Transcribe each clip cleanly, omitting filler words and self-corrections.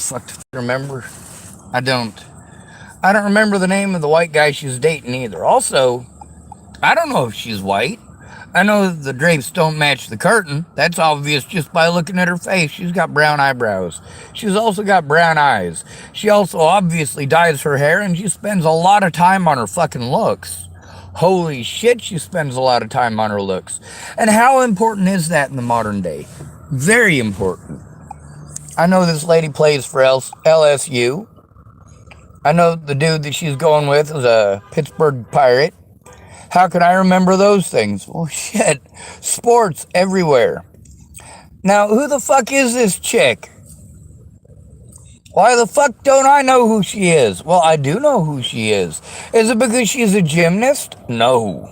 fuck to remember. I don't. I don't remember the name of the white guy she's dating either. Also, I don't know if she's white. I know the drapes don't match the curtain. That's obvious just by looking at her face. She's got brown eyebrows. She's also got brown eyes. She also obviously dyes her hair and she spends a lot of time on her fucking looks. Holy shit, she spends a lot of time on her looks. And how important is that in the modern day? Very important. I know this lady plays for LSU. I know the dude that she's going with is a Pittsburgh Pirate. How can I remember those things? Well, shit. Sports everywhere. Now, who the fuck is this chick? Why the fuck don't I know who she is? Well, I do know who she is. Is it because she's a gymnast? No.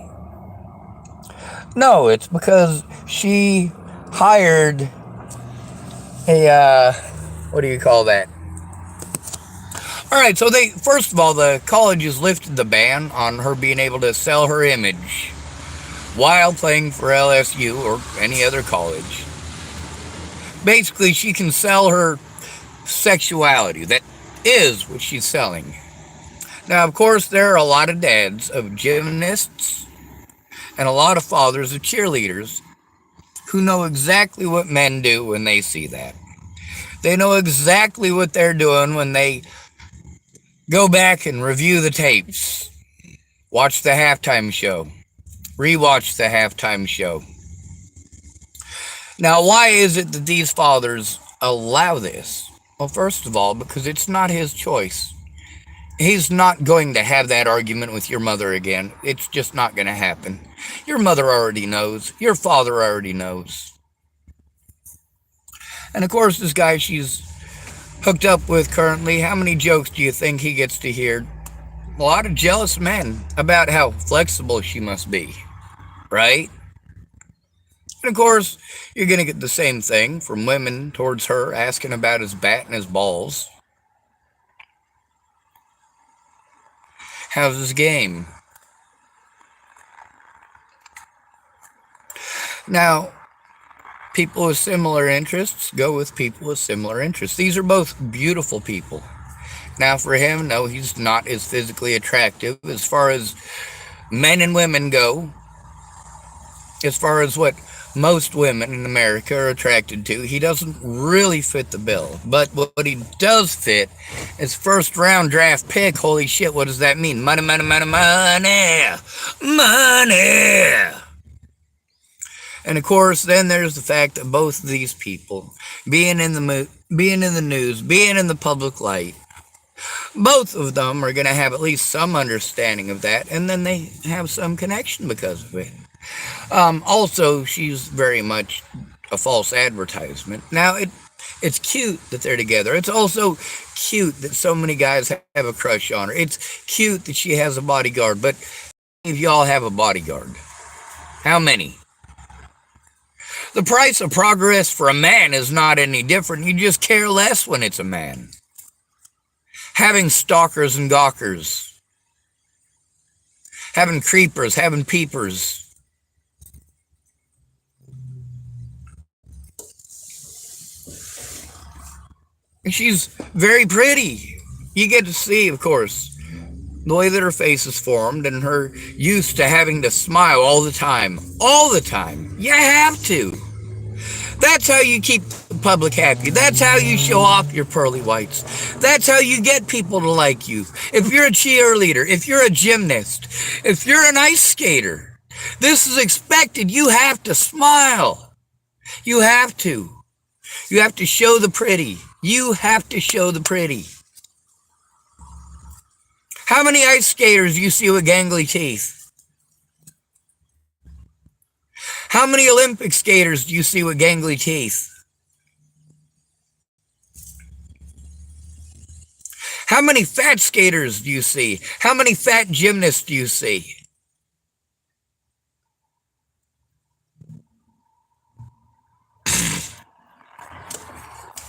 No, it's because she hired a, what do you call that? All right, so first of all, the colleges lifted the ban on her being able to sell her image while playing for LSU or any other college. Basically, she can sell her sexuality. That is what she's selling. Now, of course, there are a lot of dads of gymnasts and a lot of fathers of cheerleaders who know exactly what men do when they see that. They know exactly what they're doing when they go back and review the tapes, watch the halftime show, rewatch the halftime show. Now, why is it that these fathers allow this? Well, first of all, because it's not his choice. He's not going to have that argument with your mother again. It's just not going to happen. Your mother already knows. Your father already knows. And of course, this guy she's hooked up with currently, how many jokes do you think he gets to hear? A lot of jealous men about how flexible she must be, right? And of course, you're going to get the same thing from women towards her asking about his bat and his balls. How's his game? Now, people with similar interests go with people with similar interests. These are both beautiful people. Now, for him, no, he's not as physically attractive as far as men and women go. As far as what most women in America are attracted to, he doesn't really fit the bill. But what he does fit is first round draft pick. Holy shit, what does that mean? Money, money, money, money, money. And of course, then there's the fact that both of these people, being in the news, being in the public light, both of them are going to have at least some understanding of that, and then they have some connection because of it. Also, she's very much a false advertisement. Now, it's cute that they're together. It's also cute that so many guys have a crush on her. It's cute that she has a bodyguard, but if y'all have a bodyguard, how many? The price of progress for a man is not any different. You just care less when it's a man. Having stalkers and gawkers. Having creepers, having peepers. And she's very pretty. You get to see, of course, the way that her face is formed and her used to having to smile all the time. All the time. You have to. That's how you keep the public happy. That's how you show off your pearly whites. That's how you get people to like you. If you're a cheerleader, if you're a gymnast, if you're an ice skater, this is expected. You have to smile. You have to. You have to show the pretty. You have to show the pretty. How many ice skaters do you see with gangly teeth? How many Olympic skaters do you see with gangly teeth? How many fat skaters do you see? How many fat gymnasts do you see?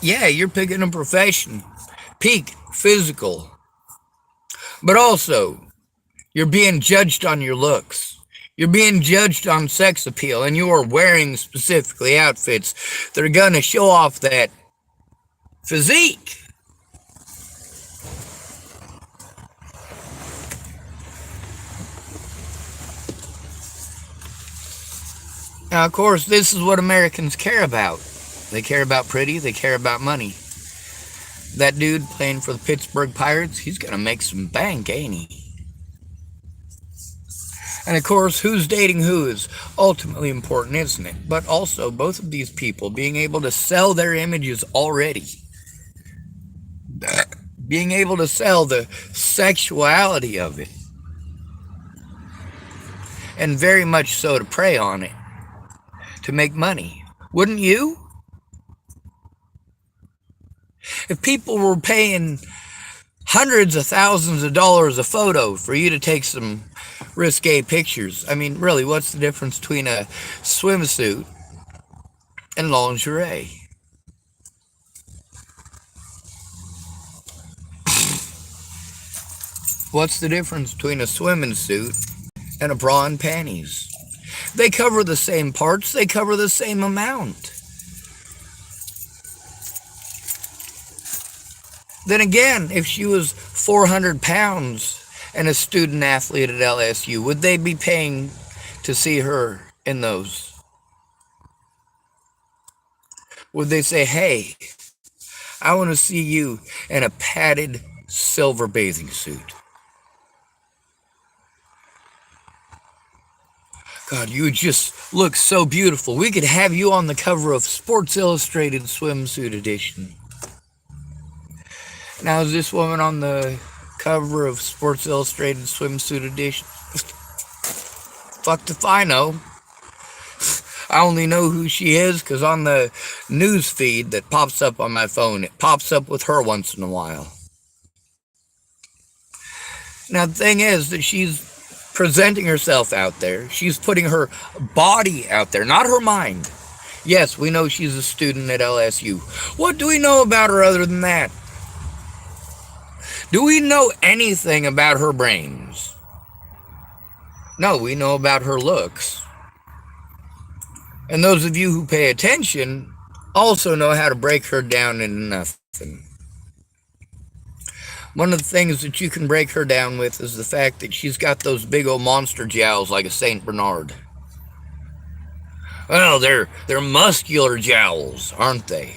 Yeah, you're picking a profession. Peak physical. But also, you're being judged on your looks. You're being judged on sex appeal, and you are wearing specifically outfits that are going to show off that physique. Now, of course, this is what Americans care about. They care about pretty, they care about money. That dude playing for the Pittsburgh Pirates, he's going to make some bank, ain't he? And of course, who's dating who is ultimately important, isn't it? But also, both of these people being able to sell their images already. Being able to sell the sexuality of it. And very much so to prey on it. To make money. Wouldn't you? If people were paying hundreds of thousands of dollars a photo for you to take some risque pictures, I mean, really, what's the difference between a swimsuit and lingerie? What's the difference between a swimming suit and a bra and panties? They cover the same parts, they cover the same amount. Then again, if she was 400 pounds and a student athlete at LSU, would they be paying to see her in those? Would they say, hey, I want to see you in a padded silver bathing suit? God, you just look so beautiful. We could have you on the cover of Sports Illustrated Swimsuit Edition. Now, is this woman on the cover of Sports Illustrated Swimsuit Edition? Fucked if I know. I only know who she is because on the news feed that pops up on my phone, it pops up with her once in a while. Now, the thing is that she's presenting herself out there. She's putting her body out there, not her mind. Yes, we know she's a student at LSU. What do we know about her other than that? Do we know anything about her brains? No, we know about her looks. And those of you who pay attention also know how to break her down into nothing. One of the things that you can break her down with is the fact that she's got those big old monster jowls like a Saint Bernard. Well, they're muscular jowls, aren't they?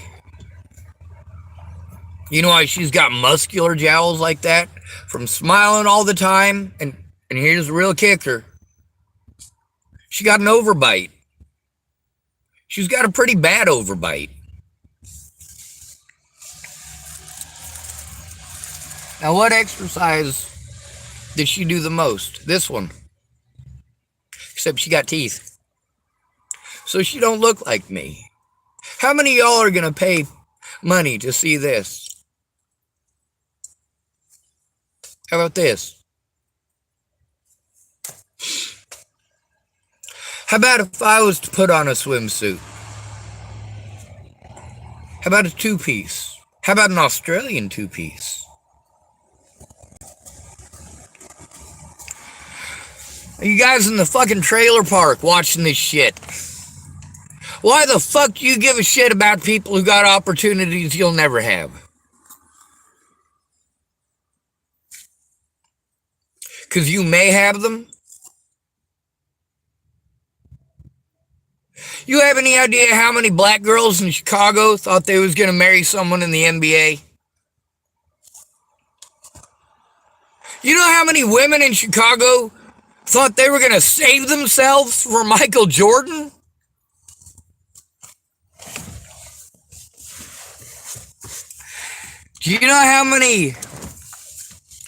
You know why she's got muscular jowls like that? From smiling all the time. And here's the real kicker. She got an overbite. She's got a pretty bad overbite. Now, what exercise did she do the most? This one. Except she got teeth. So she don't look like me. How many of y'all are going to pay money to see this? How about this? How about if I was to put on a swimsuit? How about a two-piece? How about an Australian two-piece? You guys in the fucking trailer park watching this shit. Why the fuck do you give a shit about people who got opportunities you'll never have? Because you may have them? You have any idea how many black girls in Chicago thought they was going to marry someone in the NBA? You know how many women in Chicago thought they were going to save themselves for Michael Jordan? Do you know how many,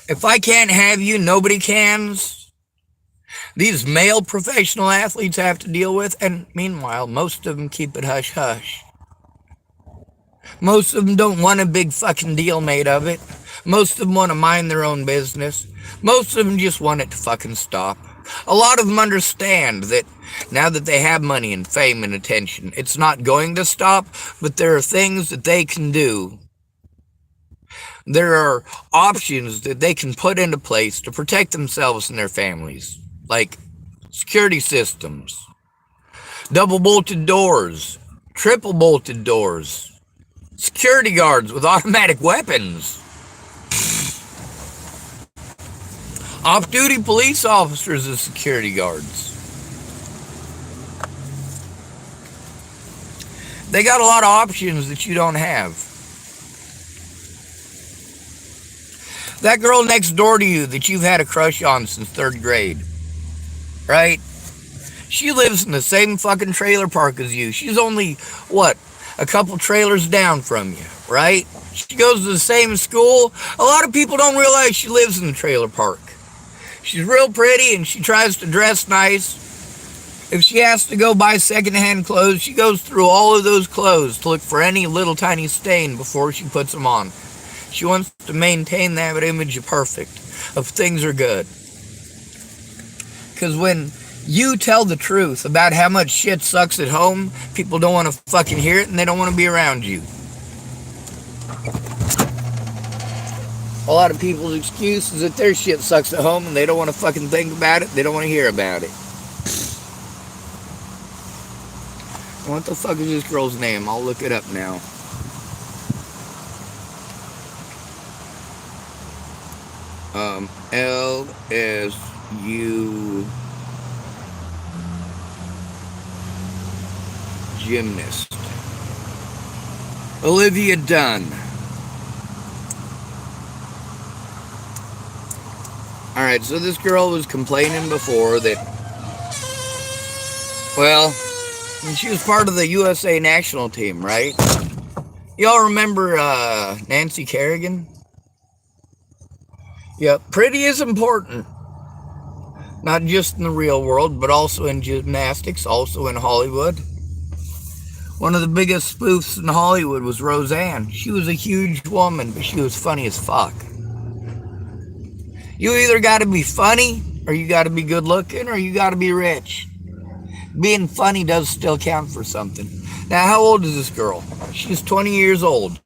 if I can't have you, nobody cans, these male professional athletes have to deal with? And meanwhile, most of them keep it hush-hush. Most of them don't want a big fucking deal made of it. Most of them want to mind their own business. Most of them just want it to fucking stop. A lot of them understand that now that they have money and fame and attention, it's not going to stop, but there are things that they can do. There are options that they can put into place to protect themselves and their families, like security systems, double-bolted doors, triple-bolted doors, security guards with automatic weapons, off-duty police officers as security guards. They got a lot of options that you don't have. That girl next door to you that you've had a crush on since third grade, right? She lives in the same fucking trailer park as you. She's only, what, a couple trailers down from you, right? She goes to the same school. A lot of people don't realize she lives in the trailer park. She's real pretty and she tries to dress nice. If she has to go buy secondhand clothes, she goes through all of those clothes to look for any little tiny stain before she puts them on. She wants to maintain that image of perfect, of things are good. Because when you tell the truth about how much shit sucks at home, people don't want to fucking hear it and they don't want to be around you. A lot of people's excuse is that their shit sucks at home and they don't want to fucking think about it, they don't want to hear about it. What the fuck is this girl's name? I'll look it up now. LSU gymnast. Olivia Dunn. Alright, so this girl was complaining before that, well, she was part of the USA national team, right? Y'all remember Nancy Kerrigan? Yep, pretty is important. Not just in the real world, but also in gymnastics, also in Hollywood. One of the biggest spoofs in Hollywood was Roseanne. She was a huge woman, but she was funny as fuck. You either got to be funny, or you got to be good looking, or you got to be rich. Being funny does still count for something. Now, how old is this girl? She's 20 years old.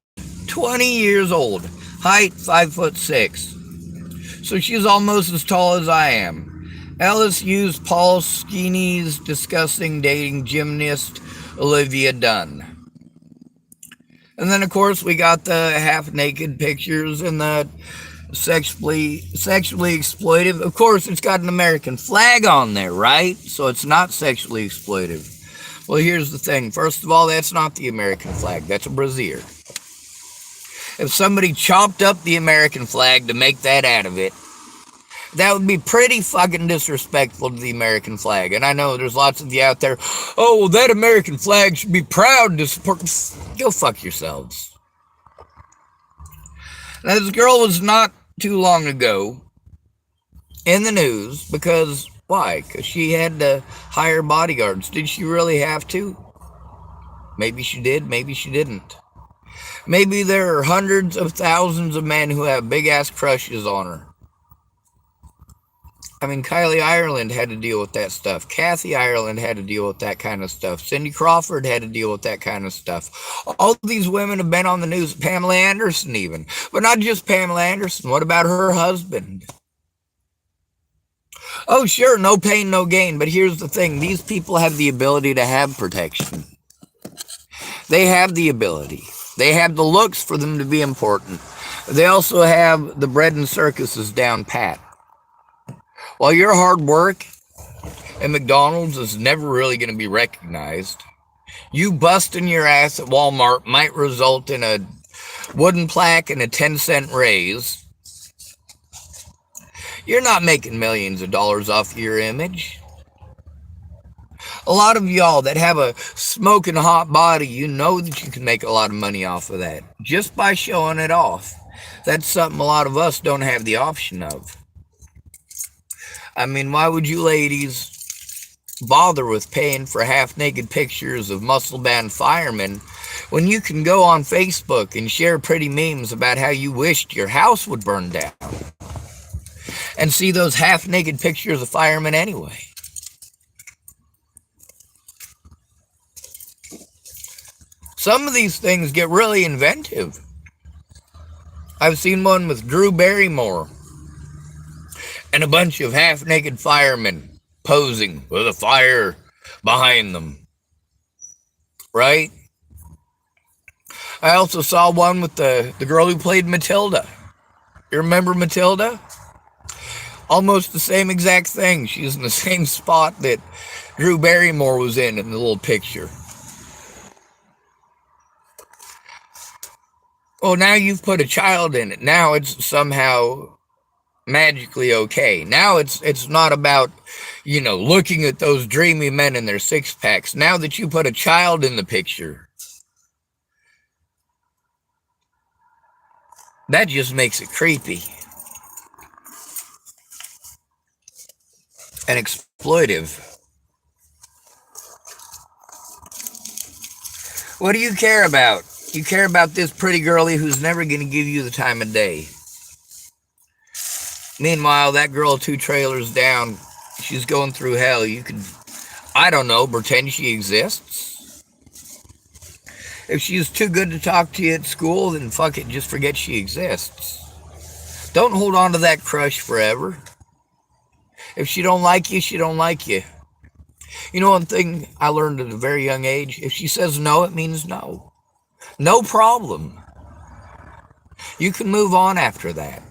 20 years old. Height, 5'6". So she's almost as tall as I am. LSU's Paul Skenes discussing dating gymnast Olivia Dunn. And then, of course, we got the half-naked pictures and the sexually exploitive. Of course, it's got an American flag on there, right? So it's not sexually exploitive. Well, here's the thing. First of all, that's not the American flag. That's a brassiere. If somebody chopped up the American flag to make that out of it, that would be pretty fucking disrespectful to the American flag. And I know there's lots of you out there, oh, well, that American flag should be proud to support. Go fuck yourselves. Now, this girl was not too long ago in the news because, why? Because she had to hire bodyguards. Did she really have to? Maybe she did, maybe she didn't. Maybe there are hundreds of thousands of men who have big-ass crushes on her. I mean, Kylie Ireland had to deal with that stuff. Kathy Ireland had to deal with that kind of stuff. Cindy Crawford had to deal with that kind of stuff. All these women have been on the news. Pamela Anderson even. But not just Pamela Anderson. What about her husband? Oh, sure, no pain, no gain. But here's the thing. These people have the ability to have protection. They have the ability. They have the looks for them to be important. They also have the bread and circuses down pat. While your hard work at McDonald's is never really going to be recognized, you busting your ass at Walmart might result in a wooden plaque and a 10-cent raise. You're not making millions of dollars off your image. A lot of y'all that have a smoking hot body, you know that you can make a lot of money off of that just by showing it off. That's something a lot of us don't have the option of. I mean, why would you ladies bother with paying for half-naked pictures of muscle-bound firemen when you can go on Facebook and share pretty memes about how you wished your house would burn down and see those half-naked pictures of firemen anyway? Some of these things get really inventive. I've seen one with Drew Barrymore and a bunch of half-naked firemen posing with a fire behind them. Right? I also saw one with the girl who played Matilda. You remember Matilda? Almost the same exact thing. She's in the same spot that Drew Barrymore was in the little picture. Well, now you've put a child in it. Now it's somehow magically okay. Now it's not about, looking at those dreamy men in their six packs. Now that you put a child in the picture, that just makes it creepy and exploitive. What do you care about? You care about this pretty girlie who's never going to give you the time of day. Meanwhile, that girl 2 trailers down, she's going through hell. You could, I don't know, pretend she exists. If she's too good to talk to you at school, then fuck it, just forget she exists. Don't hold on to that crush forever. If she don't like you, she don't like you. You know, one thing I learned at a very young age, if she says no, it means no. No problem. You can move on after that.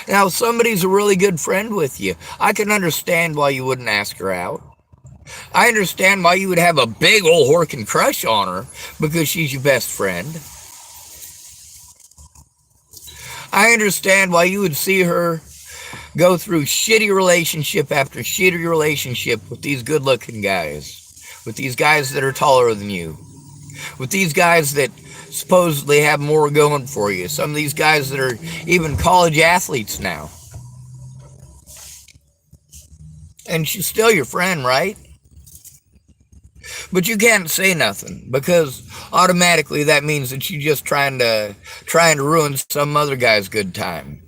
Now, if somebody's a really good friend with you, I can understand why you wouldn't ask her out. I understand why you would have a big old horkin' crush on her because she's your best friend. I understand why you would see her go through shitty relationship after shitty relationship with these good-looking guys, with these guys that are taller than you, with these guys that supposedly have more going for you, some of these guys that are even college athletes now. And she's still your friend, right? But you can't say nothing because automatically that means that you're just trying to ruin some other guy's good time.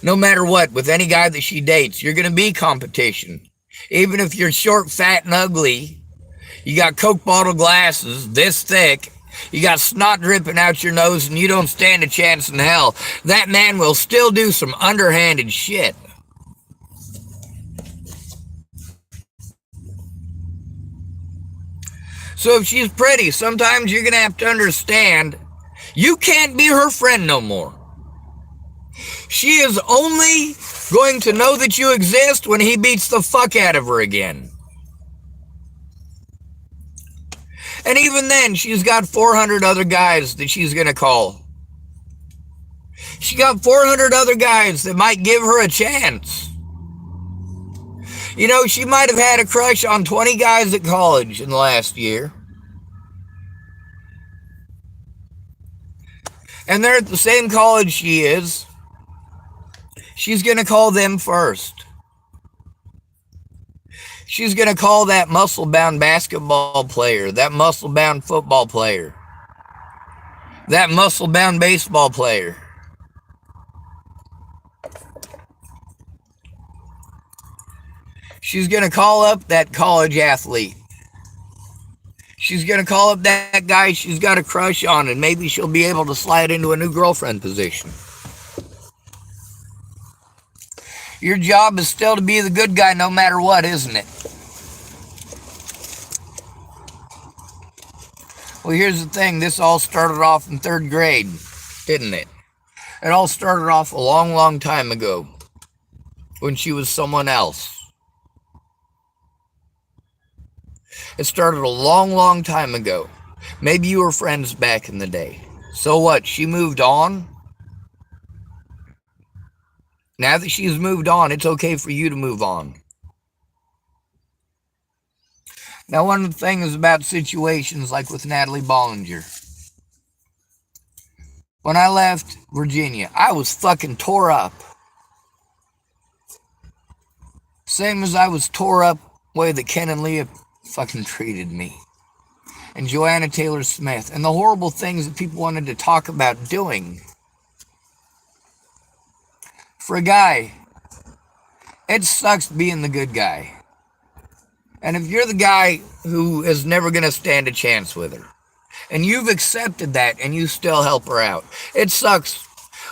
No matter what, with any guy that she dates, you're going to be competition. Even if you're short, fat, and ugly, you got Coke bottle glasses this thick, you got snot dripping out your nose, and you don't stand a chance in hell, that man will still do some underhanded shit. So if she's pretty, sometimes you're going to have to understand you can't be her friend no more. She is only going to know that you exist when he beats the fuck out of her again. And even then, she's got 400 other guys that she's going to call. She got 400 other guys that might give her a chance. You know, she might have had a crush on 20 guys at college in the last year. And they're at the same college she is. She's going to call them first. She's going to call that muscle-bound basketball player, that muscle-bound football player, that muscle-bound baseball player. She's going to call up that college athlete. She's going to call up that guy she's got a crush on, and maybe she'll be able to slide into a new girlfriend position. Your job is still to be the good guy no matter what, isn't it? Well, here's the thing. This all started off in 3rd grade, didn't it? It all started off a long, long time ago when she was someone else. It started a long, long time ago. Maybe you were friends back in the day. So what? She moved on? Now that she's moved on, it's okay for you to move on. Now, one of the things about situations like with Natalie Bollinger, when I left Virginia, I was fucking tore up. Same as I was tore up the way that Ken and Leah fucking treated me. And Joanna Taylor Smith. And the horrible things that people wanted to talk about doing. For a guy, it sucks being the good guy. And if you're the guy who is never going to stand a chance with her, and you've accepted that and you still help her out, it sucks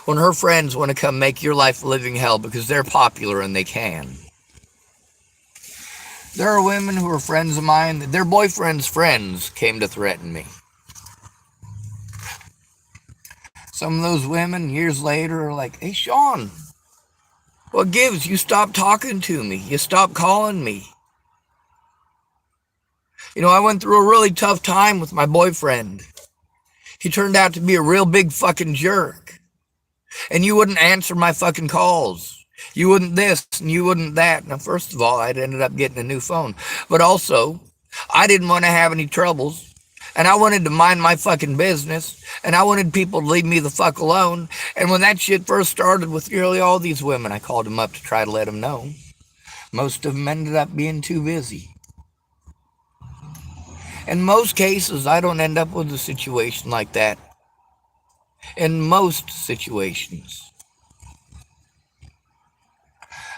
when her friends want to come make your life a living hell because they're popular and they can. There are women who are friends of mine that their boyfriend's friends came to threaten me. Some of those women years later are like, hey, Sean, what gives? You stopped talking to me. You stopped calling me. You know, I went through a really tough time with my boyfriend. He turned out to be a real big fucking jerk. And you wouldn't answer my fucking calls. You wouldn't this and you wouldn't that. Now, first of all, I'd ended up getting a new phone. But also, I didn't want to have any troubles. And I wanted to mind my fucking business. And I wanted people to leave me the fuck alone. And when that shit first started with nearly all these women, I called them up to try to let them know. Most of them ended up being too busy. In most cases, I don't end up with a situation like that. In most situations.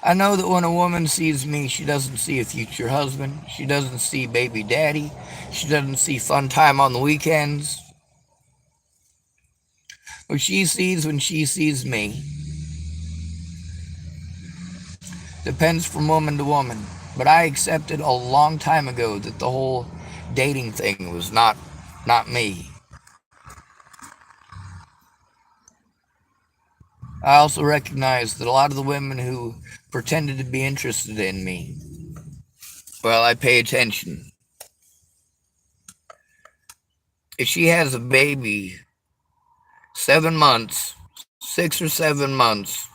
I know that when a woman sees me, she doesn't see a future husband. She doesn't see baby daddy. She doesn't see fun time on the weekends. What she sees when she sees me depends from woman to woman. But I accepted a long time ago that the whole dating thing was not me. I also recognize that a lot of the women who pretended to be interested in me, well, I pay attention. If she has a baby 7 months, 6 or 7 months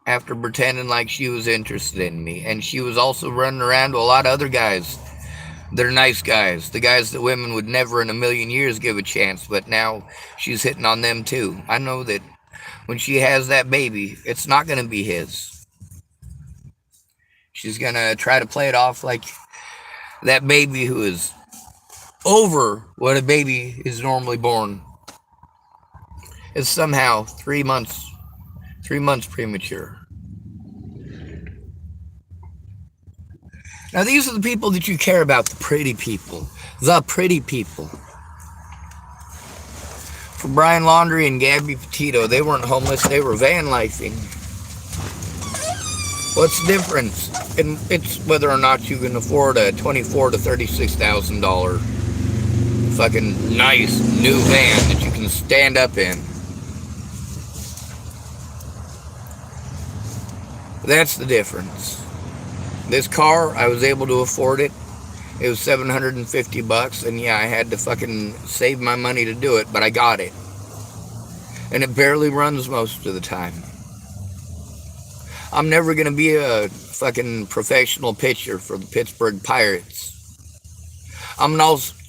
after pretending like she was interested in me, and she was also running around to a lot of other guys, they're nice guys, the guys that women would never in a million years give a chance, but now she's hitting on them too. I know that when she has that baby, it's not going to be his. She's going to try to play it off like that baby who is over what a baby is normally born is somehow 3 months premature. Now, these are the people that you care about, the pretty people. The pretty people. For Brian Laundrie and Gabby Petito, they weren't homeless, they were van lifing. What's the difference? And it's whether or not you can afford a $24,000 to $36,000 fucking nice new van that you can stand up in. That's the difference. This car, I was able to afford it. It was $750, and yeah, I had to fucking save my money to do it, but I got it. And it barely runs most of the time. I'm never going to be a fucking professional pitcher for the Pittsburgh Pirates. I'm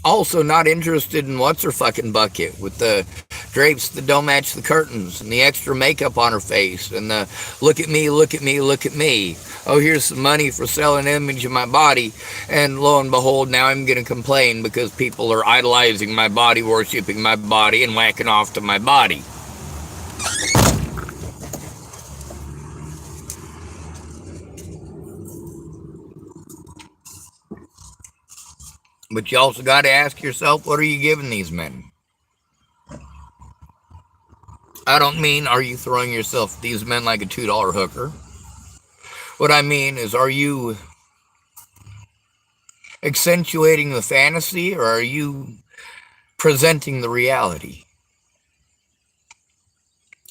also not interested in what's her fucking bucket with the drapes that don't match the curtains and the extra makeup on her face and the look at me, look at me, look at me. Oh, here's some money for selling an image of my body. And lo and behold, now I'm going to complain because people are idolizing my body, worshiping my body, and whacking off to my body. But you also got to ask yourself, what are you giving these men? I don't mean, are you throwing yourself these men like a $2 hooker? What I mean is, are you accentuating the fantasy or are you presenting the reality?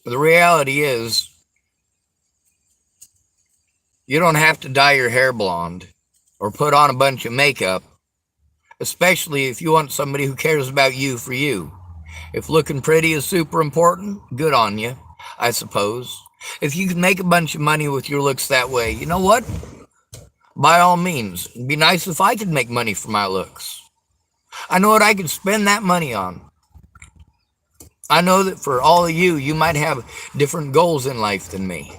The reality is, you don't have to dye your hair blonde or put on a bunch of makeup, especially if you want somebody who cares about you for you. If looking pretty is super important, good on you, I suppose. If you can make a bunch of money with your looks that way, you know what? By all means, it'd be nice if I could make money for my looks. I know what I could spend that money on. I know that for all of you, you might have different goals in life than me.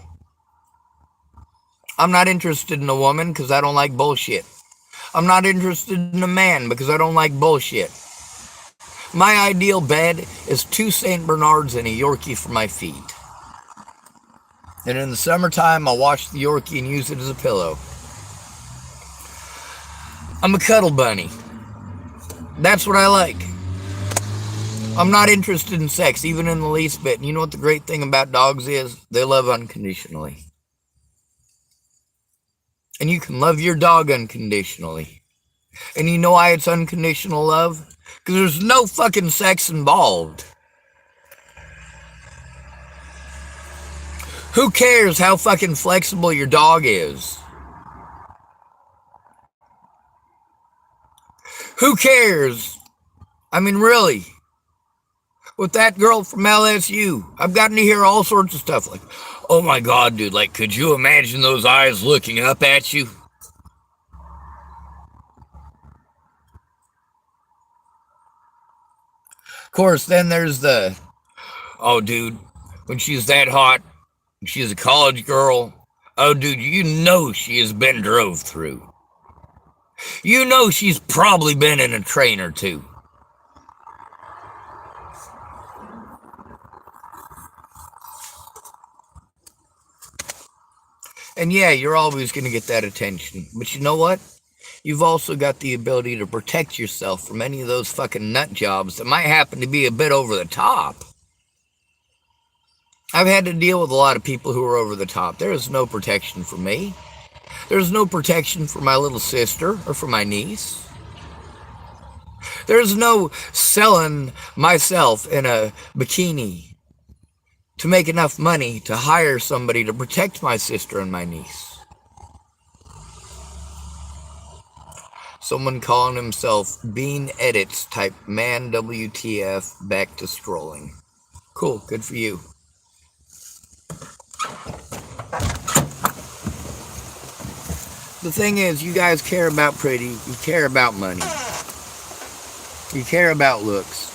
I'm not interested in a woman because I don't like bullshit. I'm not interested in a man because I don't like bullshit. My ideal bed is 2 St. Bernards and a Yorkie for my feet. And in the summertime, I'll wash the Yorkie and use it as a pillow. I'm a cuddle bunny. That's what I like. I'm not interested in sex, even in the least bit. And you know what the great thing about dogs is? They love unconditionally. And you can love your dog unconditionally. And you know why it's unconditional love? Because there's no fucking sex involved. Who cares how fucking flexible your dog is? Who cares? I mean, really. with that girl from LSU. I've gotten to hear all sorts of stuff like, oh my God, dude, like, could you imagine those eyes looking up at you? Of course, then there's the, oh, dude, when she's that hot, she's a college girl. Oh, dude, you know she has been drove through. You know she's probably been in a train or two. And yeah, you're always going to get that attention. But you know what? You've also got the ability to protect yourself from any of those fucking nut jobs that might happen to be a bit over the top. I've had to deal with a lot of people who are over the top. There is no protection for me. There's no protection for my little sister or for my niece. There's no selling myself in a bikini to make enough money to hire somebody to protect my sister and my niece. Someone calling himself Bean Edits type man WTF back to scrolling. Cool, good for you. The thing is, you guys care about pretty, you care about money, you care about looks.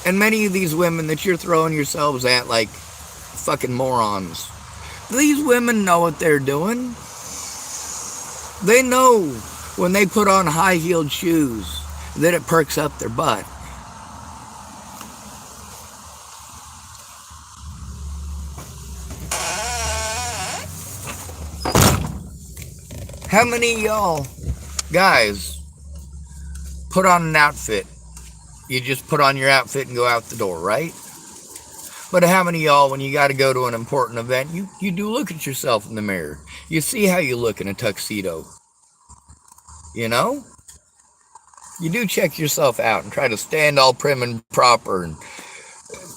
And many of these women that you're throwing yourselves at like fucking morons, these women know what they're doing. They know when they put on high-heeled shoes that it perks up their butt. How many of y'all guys put on an outfit? You just put on your outfit and go out the door, right? But how many of y'all, when you got to go to an important event, you do look at yourself in the mirror. You see how you look in a tuxedo. You know? You do check yourself out and try to stand all prim and proper and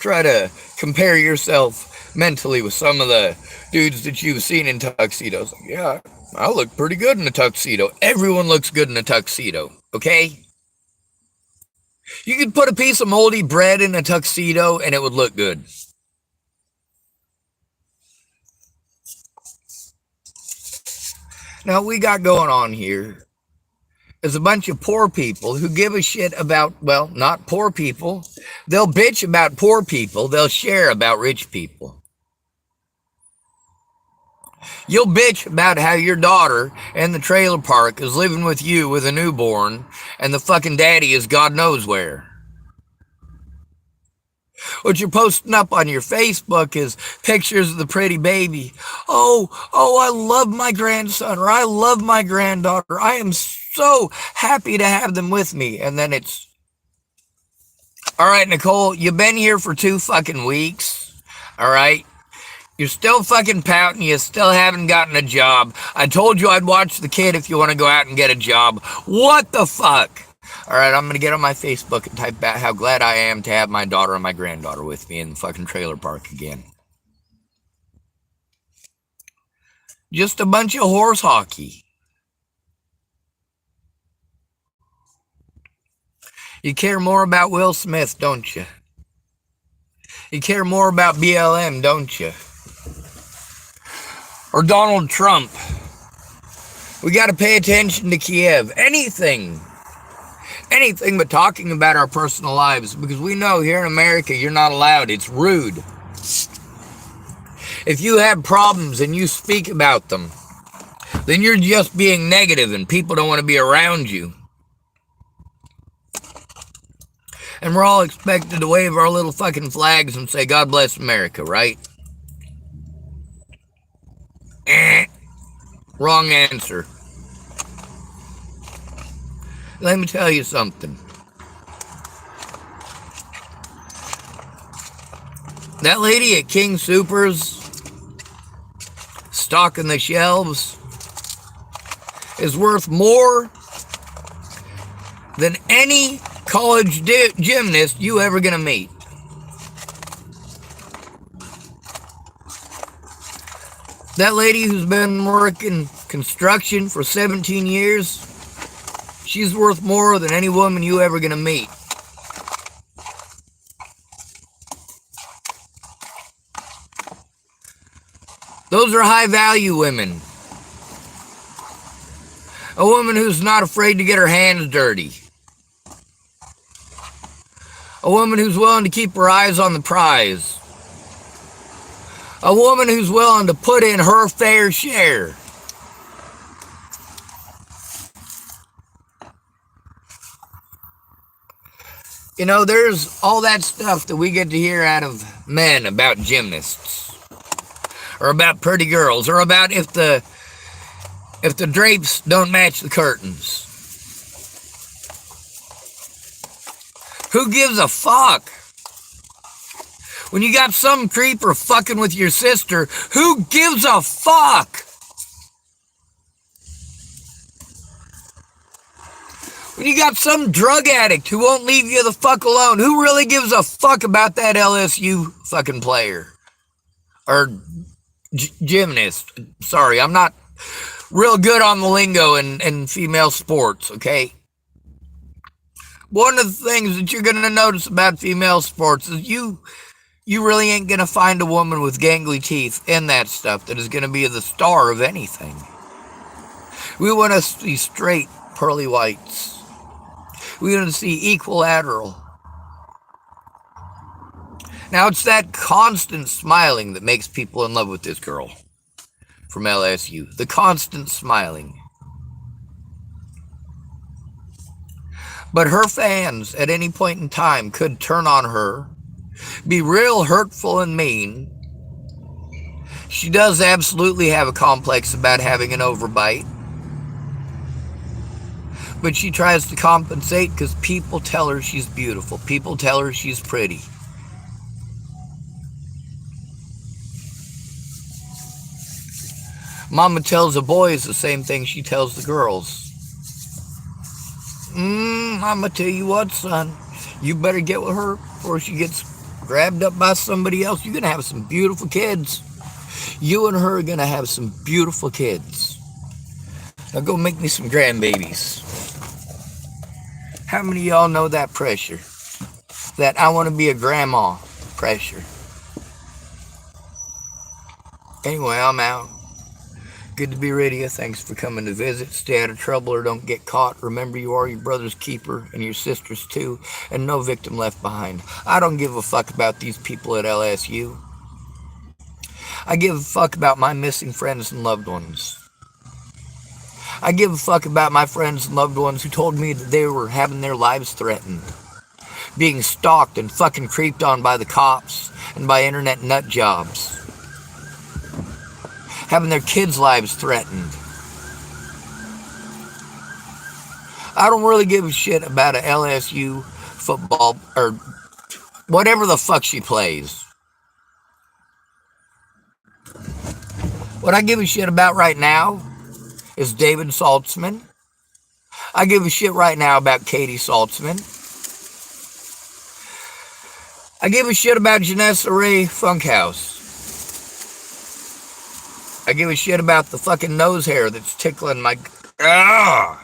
try to compare yourself mentally with some of the dudes that you've seen in tuxedos. Like, yeah, I look pretty good in a tuxedo. Everyone looks good in a tuxedo, okay? You could put a piece of moldy bread in a tuxedo and it would look good. Now, what we got going on here is a bunch of poor people who give a shit about, well, not poor people. They'll bitch about poor people. They'll share about rich people. You'll bitch about how your daughter in the trailer park is living with you with a newborn and the fucking daddy is God knows where. What you're posting up on your Facebook is pictures of the pretty baby. Oh, I love my grandson or I love my granddaughter. I am so happy to have them with me. And then it's, all right, Nicole, you've been here for 2 fucking weeks. All right. You're still fucking pouting. You still haven't gotten a job. I told you I'd watch the kid if you want to go out and get a job. What the fuck? All right, I'm going to get on my Facebook and type out how glad I am to have my daughter and my granddaughter with me in the fucking trailer park again. Just a bunch of horse hockey. You care more about Will Smith, don't you? You care more about BLM, don't you? Or Donald Trump. We got to pay attention to Kiev. Anything but talking about our personal lives, because we know here in America you're not allowed. It's rude. If you have problems and you speak about them, then you're just being negative and people don't want to be around you. And we're all expected to wave our little fucking flags and say, God bless America, right? Wrong answer. Let me tell you something. That lady at King Soopers, stocking the shelves, is worth more than any college gymnast you ever gonna meet. That lady who's been working construction for 17 years, she's worth more than any woman you ever gonna meet. Those are high value women. A woman who's not afraid to get her hands dirty. A woman who's willing to keep her eyes on the prize. A woman who's willing to put in her fair share. You know, there's all that stuff that we get to hear out of men about gymnasts, or about pretty girls, or about if the drapes don't match the curtains. Who gives a fuck? When you got some creeper fucking with your sister, who gives a fuck? When you got some drug addict who won't leave you the fuck alone, who really gives a fuck about that LSU fucking player? Or gymnast. Sorry, I'm not real good on the lingo in female sports, okay? One of the things that you're going to notice about female sports is you really ain't going to find a woman with gangly teeth in that stuff that is going to be the star of anything. We want to see straight, pearly whites. We want to see equilateral. Now, it's that constant smiling that makes people in love with this girl from LSU. The constant smiling. But her fans at any point in time could turn on her, be real hurtful and mean. She does absolutely have a complex about having an overbite. But she tries to compensate because people tell her she's beautiful. People tell her she's pretty. Mama tells the boys the same thing she tells the girls. I'm going to tell you what, son. You better get with her before she gets grabbed up by somebody else. You're going to have some beautiful kids. You and her are going to have some beautiful kids. Now go make me some grandbabies. How many of y'all know that pressure? That I want to be a grandma pressure. Anyway, I'm out. Good to be radio. Thanks for coming to visit. Stay out of trouble or don't get caught. Remember, you are your brother's keeper and your sister's too, and no victim left behind. I don't give a fuck about these people at LSU. I give a fuck about my missing friends and loved ones. I give a fuck about my friends and loved ones who told me that they were having their lives threatened, being stalked and fucking creeped on by the cops and by internet nut jobs, having their kids' lives threatened. I don't really give a shit about a LSU football or whatever the fuck she plays. What I give a shit about right now is David Saltzman. I give a shit right now about Katie Saltzman. I give a shit about Janessa Ray Funkhouse. I give a shit about the fucking nose hair that's tickling my... I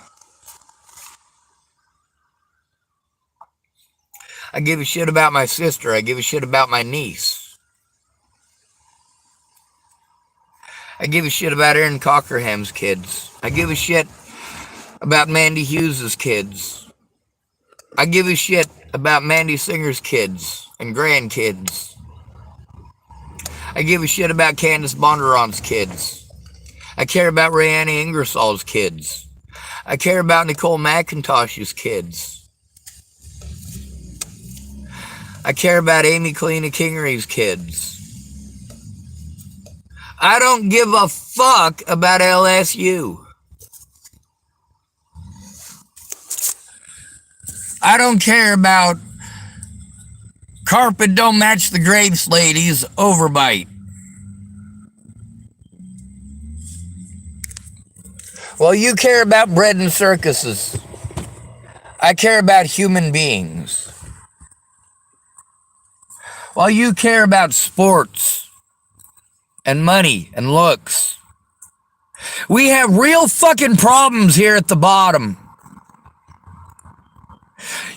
give a shit about my sister. I give a shit about my niece. I give a shit about Aaron Cockerham's kids. I give a shit about Mandy Hughes' kids. I give a shit about Mandy Singer's kids and grandkids. I give a shit about Candace Bondurant's kids. I care about Rayanne Ingersoll's kids. I care about Nicole McIntosh's kids. I care about Amy Kalina Kingery's kids. I don't give a fuck about LSU. I don't care about carpet don't match the grapes, ladies, overbite. Well, you care about bread and circuses. I care about human beings. While you care about sports and money and looks, we have real fucking problems here at the bottom.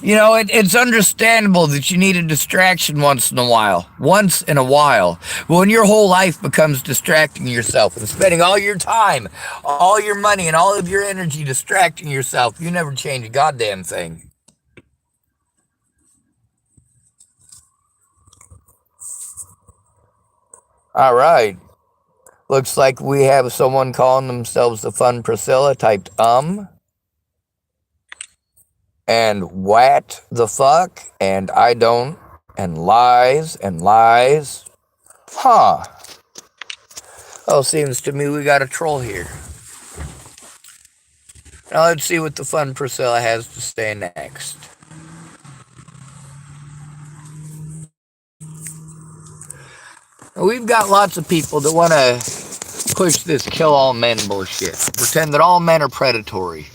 You know, it's understandable that you need a distraction once in a while. Once in a while. But when your whole life becomes distracting yourself and spending all your time, all your money, and all of your energy distracting yourself, you never change a goddamn thing. All right. Looks like we have someone calling themselves the Fun Priscilla typed and what the fuck and I don't and lies and lies. Huh. Oh, seems to me we got a troll here. Now let's see what the Fun Priscilla has to say next. We've got lots of people that want to push this kill all men bullshit. Pretend that all men are predatory.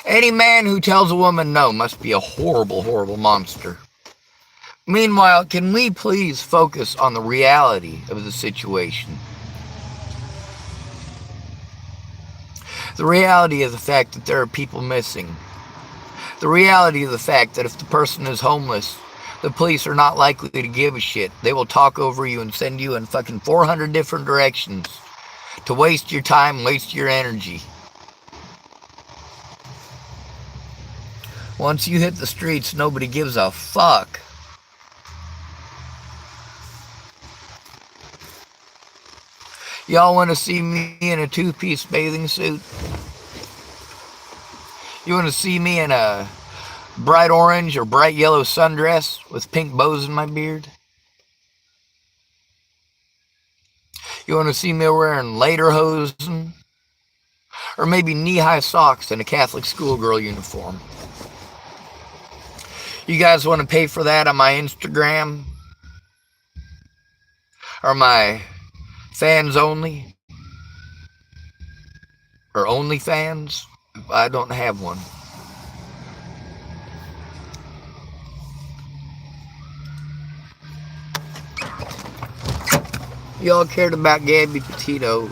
Any man who tells a woman no must be a horrible, horrible monster. Meanwhile, can we please focus on the reality of the situation? The reality of the fact that there are people missing. The reality of the fact that if the person is homeless, the police are not likely to give a shit. They will talk over you and send you in fucking 400 different directions to waste your time, waste your energy. Once you hit the streets, nobody gives a fuck. Y'all want to see me in a two-piece bathing suit? You want to see me in a bright orange or bright yellow sundress with pink bows in my beard? You want to see me wearing lederhosen? Or maybe knee-high socks and a Catholic schoolgirl uniform? You guys want to pay for that on my Instagram? Or my fans only? Or OnlyFans? I don't have one. Y'all cared about Gabby Petito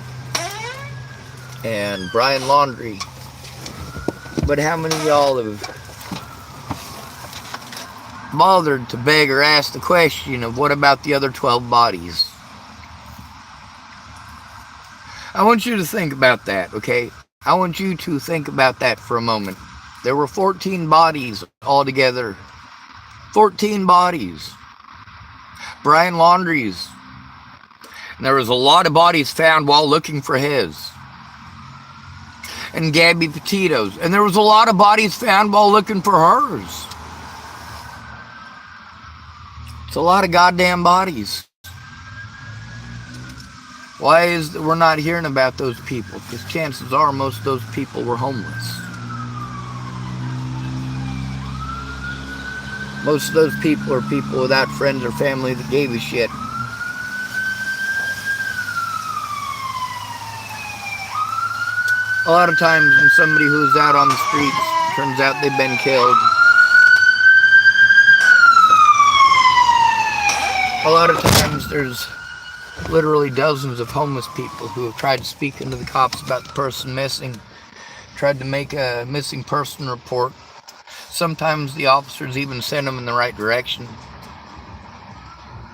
and Brian Laundrie, but how many of y'all have bothered to beg or ask the question of what about the other 12 bodies? I want you to think about that, okay? I want you to think about that for a moment. There were 14 bodies altogether. 14 bodies. Brian Laundrie's. And there was a lot of bodies found while looking for his. And Gabby Petito's. And there was a lot of bodies found while looking for hers. It's a lot of goddamn bodies. Why is it we're not hearing about those people? Because chances are most of those people were homeless. Most of those people are people without friends or family that gave a shit. A lot of times when somebody who's out on the streets, turns out they've been killed. A lot of times there's literally dozens of homeless people who have tried to speak into the cops about the person missing, tried to make a missing person report. Sometimes the officers even send them in the right direction.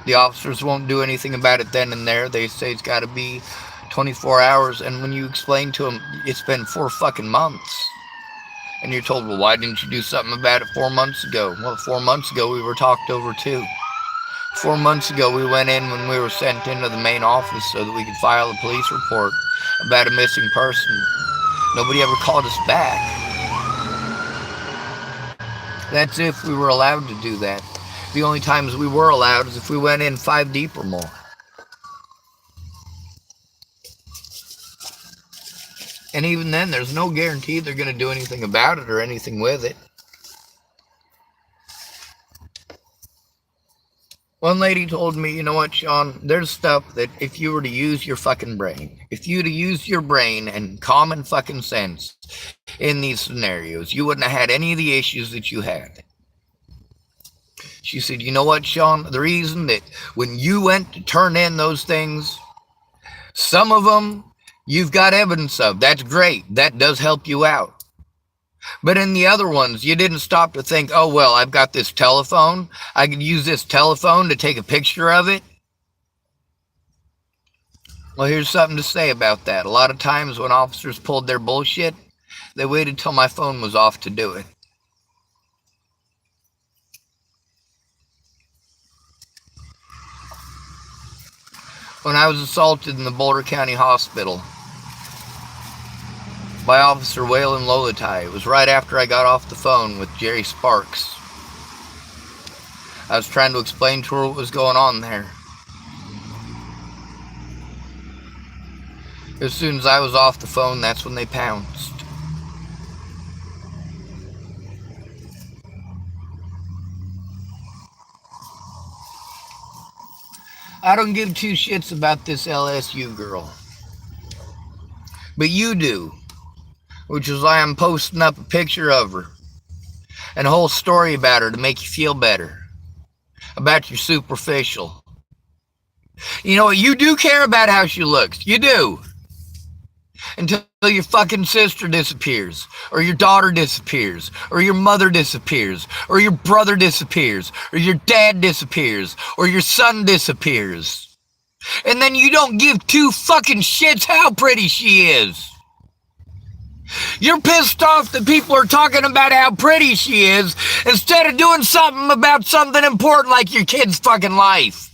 The officers won't do anything about it then and there. They say it's got to be 24 hours, and when you explain to them it's been 4 fucking months, and you're told, well, why didn't you do something about it 4 months ago? Well, 4 months ago we were talked over too. 4 months ago we went in when we were sent into the main office so that we could file a police report about a missing person. Nobody ever called us back. That's if we were allowed to do that. The only times we were allowed is if we went in 5 deep or more. And even then, there's no guarantee they're going to do anything about it or anything with it. One lady told me, you know what, Sean, there's stuff that if you were to use your fucking brain, if you were to use your brain and common fucking sense in these scenarios, you wouldn't have had any of the issues that you had. She said, you know what, Sean, the reason that when you went to turn in those things, some of them you've got evidence of. That's great. That does help you out. But in the other ones, you didn't stop to think, oh, well, I've got this telephone. I could use this telephone to take a picture of it. Well, here's something to say about that. A lot of times when officers pulled their bullshit, they waited till my phone was off to do it. When I was assaulted in the Boulder County Hospital by Officer Waylon Lolatai, it was right after I got off the phone with Jerry Sparks. I was trying to explain to her what was going on there. As soon as I was off the phone, that's when they pounced. I don't give two shits about this LSU girl. But you do. Which is why I'm posting up a picture of her. And a whole story about her to make you feel better. About your superficial. You know what? You do care about how she looks. You do. Until your fucking sister disappears, or your daughter disappears, or your mother disappears, or your brother disappears, or your dad disappears, or your son disappears. And then you don't give two fucking shits how pretty she is. You're pissed off that people are talking about how pretty she is instead of doing something about something important like your kid's fucking life.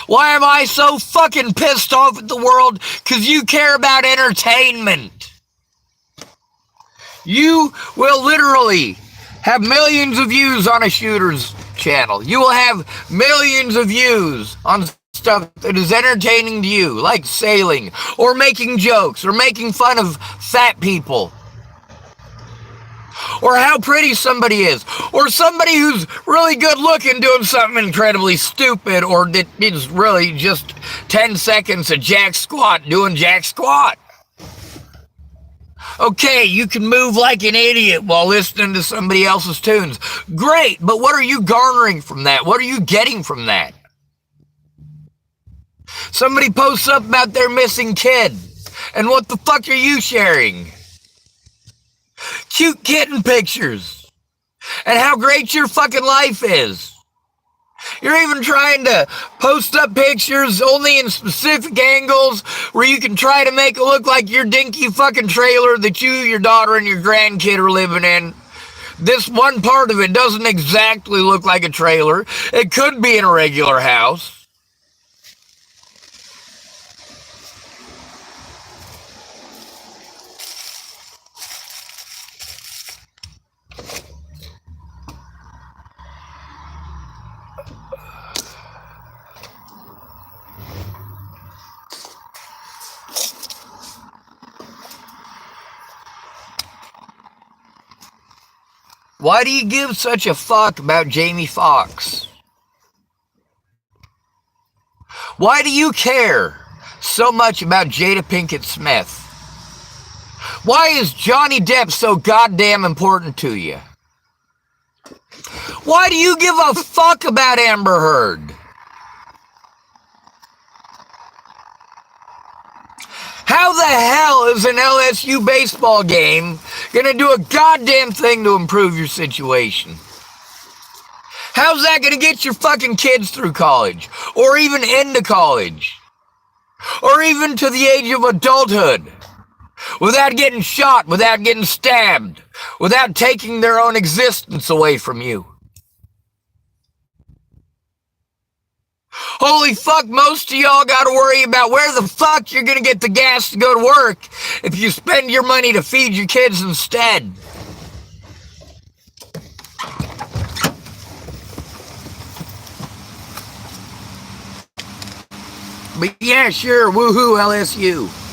Why am I so fucking pissed off at the world? Because you care about entertainment. You will literally have millions of views on a shooter's channel. You will have millions of views on stuff that is entertaining to you, like sailing, or making jokes, or making fun of fat people. Or how pretty somebody is, or somebody who's really good looking doing something incredibly stupid, or that is really just 10 seconds of jack squat doing jack squat. Okay, you can move like an idiot while listening to somebody else's tunes. Great, but what are you garnering from that? What are you getting from that? Somebody posts up about their missing kid, and what the fuck are you sharing? Cute kitten pictures and how great your fucking life is. You're even trying to post up pictures only in specific angles where you can try to make it look like your dinky fucking trailer that you, your daughter, and your grandkid are living in. This one part of it doesn't exactly look like a trailer. It could be in a regular house. Why do you give such a fuck about Jamie Foxx? Why do you care so much about Jada Pinkett Smith? Why is Johnny Depp so goddamn important to you? Why do you give a fuck about Amber Heard? How the hell is an LSU baseball game gonna do a goddamn thing to improve your situation? How's that gonna get your fucking kids through college? Or even into college? Or even to the age of adulthood? Without getting shot, without getting stabbed, without taking their own existence away from you? Holy fuck, most of y'all gotta worry about where the fuck you're gonna get the gas to go to work if you spend your money to feed your kids instead. But yeah, sure, woohoo, LSU.